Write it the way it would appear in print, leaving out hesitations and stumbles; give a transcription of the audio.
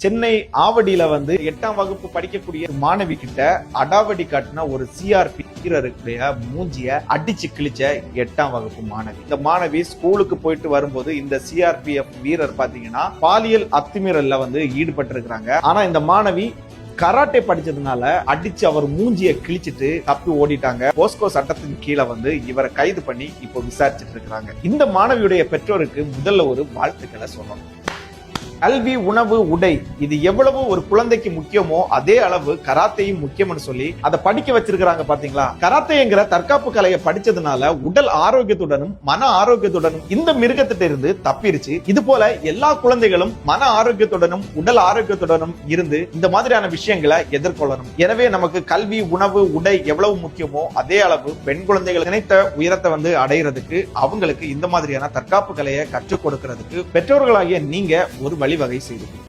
சென்னை ஆவடியில வந்து 8ஆம் வகுப்பு படிக்கக்கூடிய மாணவி கிட்ட அடாவடி காட்டின ஒரு சிஆர்பி வீரருடைய மூஞ்சிய அடிச்சு கிழிச்ச 8ஆம் வகுப்பு மாணவி. இந்த மாணவி ஸ்கூலுக்கு போயிட்டு வரும்போது இந்த சிஆர்பிஎஃப் வீரர் பாத்தீங்கன்னா பாலியல் அத்துமீறல்ல வந்து ஈடுபட்டு இருக்கிறாங்க. ஆனா இந்த மாணவி கராட்டே படிச்சதுனால அடிச்சு அவர் மூஞ்சிய கிழிச்சிட்டு தப்பி ஓடிட்டாங்க. போஸ்கோ சட்டத்தின் கீழே வந்து இவரை கைது பண்ணி இப்போ விசாரிச்சுட்டு இருக்காங்க. இந்த மாணவியுடைய பெற்றோருக்கு முதல்ல ஒரு வாழ்த்துக்களை சொல்லணும். கல்வி, உணவு, உடை இது எவ்வளவு ஒரு குழந்தைக்கு முக்கியமோ அதே அளவு கராத்தையும் முக்கியம்னு சொல்லி அதை படிக்க வச்சிருக்காங்க. பாத்தீங்களா, கராத்தேங்கிற தற்காப்பு கலையை படிச்சதுனால உடல் ஆரோக்கியத்துடனும் மன ஆரோக்கியத்துடனும் இந்த மிருகத்திட்ட இருந்து தப்பிருச்சு. இது போல எல்லா குழந்தைகளும் மன ஆரோக்கியத்துடனும் உடல் ஆரோக்கியத்துடனும் இருந்து இந்த மாதிரியான விஷயங்களை எதிர்கொள்ளணும். எனவே நமக்கு கல்வி, உணவு, உடை எவ்வளவு முக்கியமோ அதே அளவு பெண் குழந்தைகள் நினைத்த உயரத்தை வந்து அடையிறதுக்கு அவங்களுக்கு இந்த மாதிரியான தற்காப்பு கலையை கற்றுக் கொடுக்கிறதுக்கு பெற்றோர்களாகிய நீங்க ஒரு வழிவகை செய்து